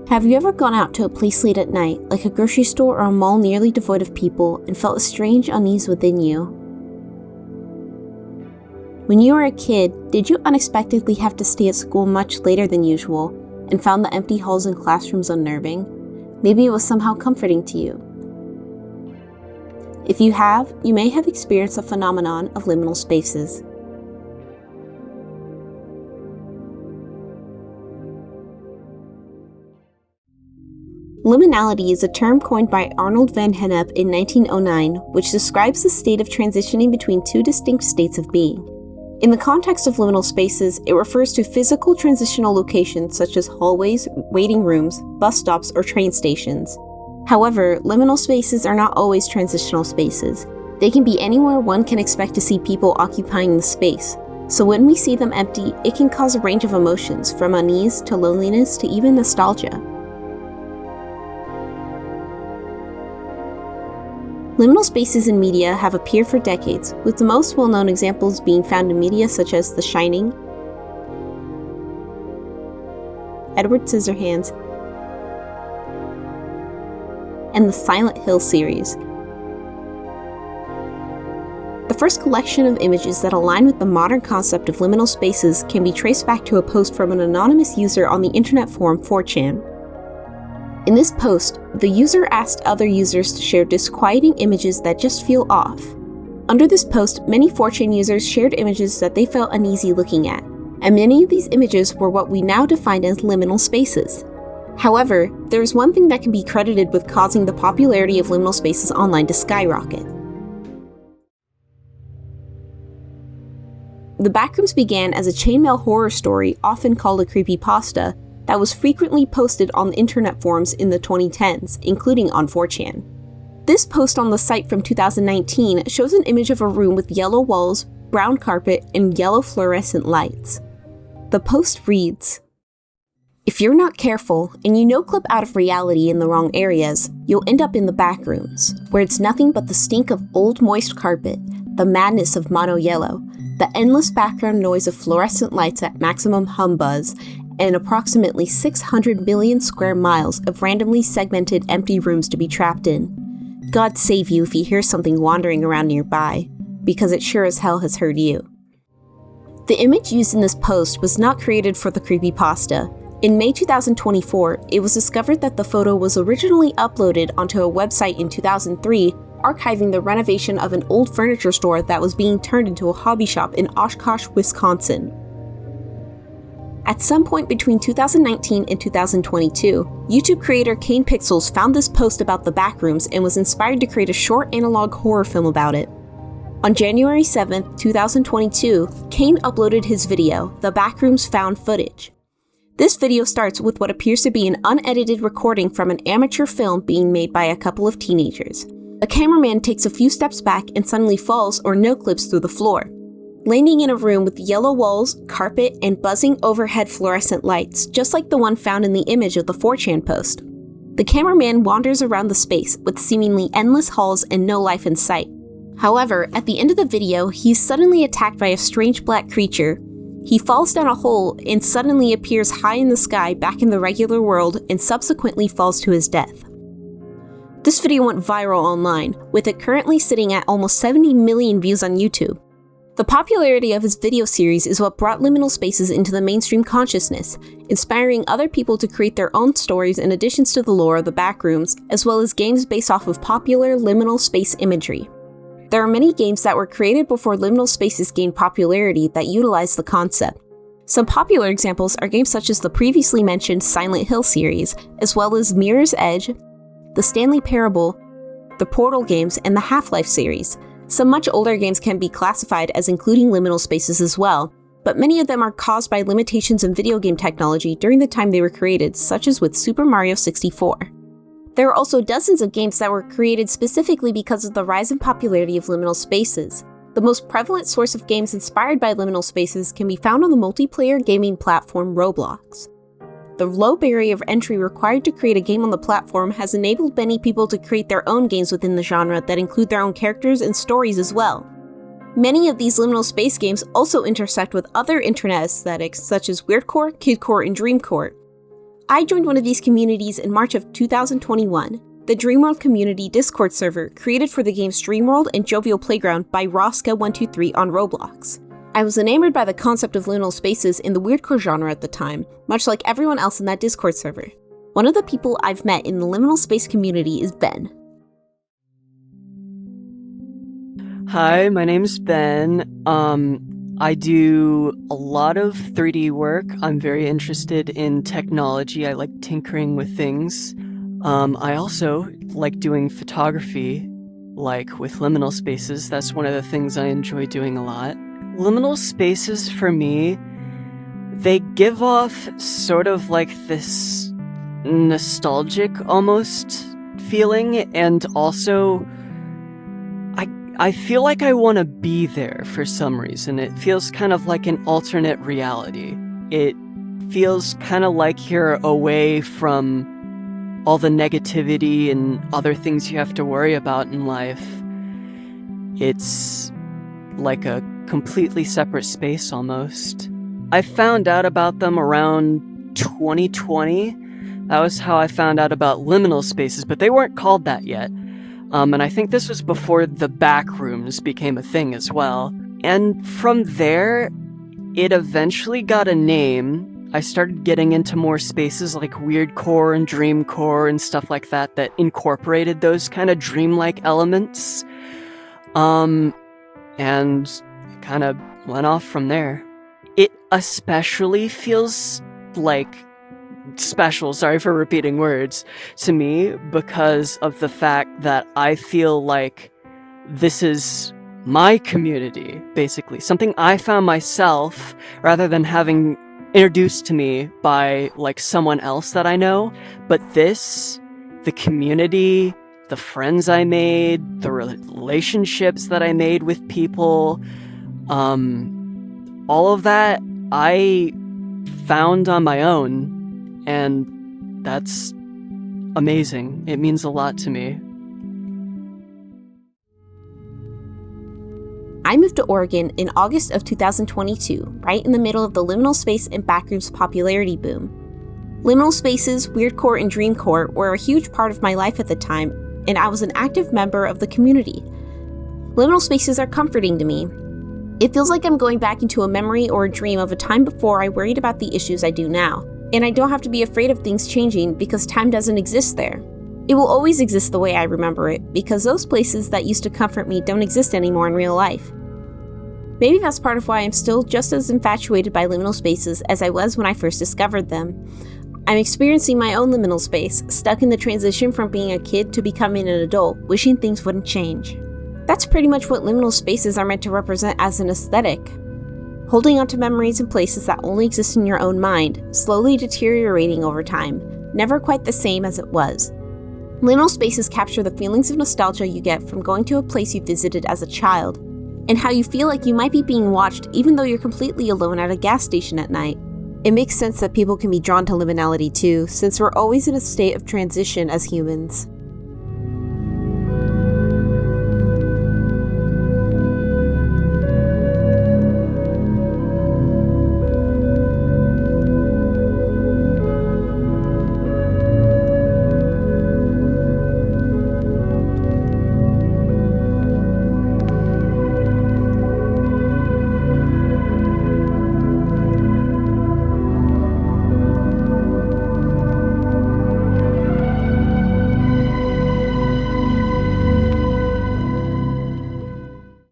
Have you ever gone out to a place late at night, like a grocery store or a mall nearly devoid of people, and felt a strange unease within you? When you were a kid, did you unexpectedly have to stay at school much later than usual, and found the empty halls and classrooms unnerving? Maybe it was somehow comforting to you. If you have, you may have experienced the phenomenon of liminal spaces. Liminality is a term coined by Arnold van Gennep in 1909, which describes the state of transitioning between two distinct states of being. In the context of liminal spaces, it refers to physical transitional locations such as hallways, waiting rooms, bus stops, or train stations. However, liminal spaces are not always transitional spaces. They can be anywhere one can expect to see people occupying the space. So when we see them empty, it can cause a range of emotions, from unease to loneliness to even nostalgia. Liminal spaces in media have appeared for decades, with the most well-known examples being found in media such as The Shining, Edward Scissorhands, and the Silent Hill series. The first collection of images that align with the modern concept of liminal spaces can be traced back to a post from an anonymous user on the internet forum 4chan. In this post, the user asked other users to share disquieting images that just feel off. Under this post, many 4chan users shared images that they felt uneasy looking at, and many of these images were what we now define as liminal spaces. However, there is one thing that can be credited with causing the popularity of liminal spaces online to skyrocket. The Backrooms began as a chainmail horror story, often called a creepypasta, that was frequently posted on the internet forums in the 2010s, including on 4chan. This post on the site from 2019 shows an image of a room with yellow walls, brown carpet, and yellow fluorescent lights. The post reads, "If you're not careful, and you no-clip out of reality in the wrong areas, you'll end up in the backrooms, where it's nothing but the stink of old moist carpet, the madness of mono yellow, the endless background noise of fluorescent lights at maximum hum buzz, and approximately 600 million square miles of randomly segmented empty rooms to be trapped in. God save you if you hear something wandering around nearby, because it sure as hell has heard you." The image used in this post was not created for the creepypasta. In May 2024, it was discovered that the photo was originally uploaded onto a website in 2003, archiving the renovation of an old furniture store that was being turned into a hobby shop in Oshkosh, Wisconsin. At some point between 2019 and 2022, YouTube creator Kane Pixels found this post about the backrooms and was inspired to create a short analog horror film about it. On January 7, 2022, Kane uploaded his video, The Backrooms Found Footage. This video starts with what appears to be an unedited recording from an amateur film being made by a couple of teenagers. A cameraman takes a few steps back and suddenly falls or no-clips through the floor, landing in a room with yellow walls, carpet, and buzzing overhead fluorescent lights, just like the one found in the image of the 4chan post. The cameraman wanders around the space with seemingly endless halls and no life in sight. However, at the end of the video, he's suddenly attacked by a strange black creature. He falls down a hole and suddenly appears high in the sky back in the regular world and subsequently falls to his death. This video went viral online, with it currently sitting at almost 70 million views on YouTube. The popularity of his video series is what brought liminal spaces into the mainstream consciousness, inspiring other people to create their own stories in addition to the lore of the backrooms, as well as games based off of popular liminal space imagery. There are many games that were created before liminal spaces gained popularity that utilize the concept. Some popular examples are games such as the previously mentioned Silent Hill series, as well as Mirror's Edge, the Stanley Parable, the Portal games, and the Half-Life series. Some much older games can be classified as including liminal spaces as well, but many of them are caused by limitations in video game technology during the time they were created, such as with Super Mario 64. There are also dozens of games that were created specifically because of the rise in popularity of liminal spaces. The most prevalent source of games inspired by liminal spaces can be found on the multiplayer gaming platform Roblox. The low barrier of entry required to create a game on the platform has enabled many people to create their own games within the genre that include their own characters and stories as well. Many of these liminal space games also intersect with other internet aesthetics such as weirdcore, kidcore, and dreamcore. I joined one of these communities in March of 2021, the Dreamworld Community Discord server created for the games Dreamworld and Jovial Playground by Roska123 on Roblox. I was enamored by the concept of liminal spaces in the weirdcore genre at the time, much like everyone else in that Discord server. One of the people I've met in the liminal space community is Ben. Hi, my name's Ben. I do a lot of 3D work. I'm very interested in technology. I like tinkering with things. I also like doing photography, like with liminal spaces. That's one of the things I enjoy doing a lot. Liminal spaces for me, they give off sort of like this nostalgic almost feeling, and also I feel like I want to be there for some reason. It feels kind of like an alternate reality. It feels kind of like you're away from all the negativity and other things you have to worry about in life. It's like a completely separate space almost. I found out about them around 2020. That was how I found out about liminal spaces, but they weren't called that yet. And I think this was before the backrooms became a thing as well. And from there, it eventually got a name. I started getting into more spaces like weirdcore and dreamcore and stuff like that that incorporated those kind of dreamlike elements. And it kind of went off from there. It especially feels like special, sorry for repeating words, to me because of the fact that I feel like this is my community, basically. Something I found myself rather than having introduced to me by like someone else that I know. But this, the community, the friends I made, the relationships that I made with people, all of that I found on my own. And that's amazing. It means a lot to me. I moved to Oregon in August of 2022, right in the middle of the liminal space and backrooms popularity boom. Liminal spaces, weirdcore, and dreamcore were a huge part of my life at the time, and I was an active member of the community. Liminal spaces are comforting to me. It feels like I'm going back into a memory or a dream of a time before I worried about the issues I do now. And I don't have to be afraid of things changing because time doesn't exist there. It will always exist the way I remember it, because those places that used to comfort me don't exist anymore in real life. Maybe that's part of why I'm still just as infatuated by liminal spaces as I was when I first discovered them. I'm experiencing my own liminal space, stuck in the transition from being a kid to becoming an adult, wishing things wouldn't change. That's pretty much what liminal spaces are meant to represent as an aesthetic. Holding onto memories and places that only exist in your own mind, slowly deteriorating over time, never quite the same as it was. Liminal spaces capture the feelings of nostalgia you get from going to a place you visited as a child, and how you feel like you might be being watched even though you're completely alone at a gas station at night. It makes sense that people can be drawn to liminality too, since we're always in a state of transition as humans.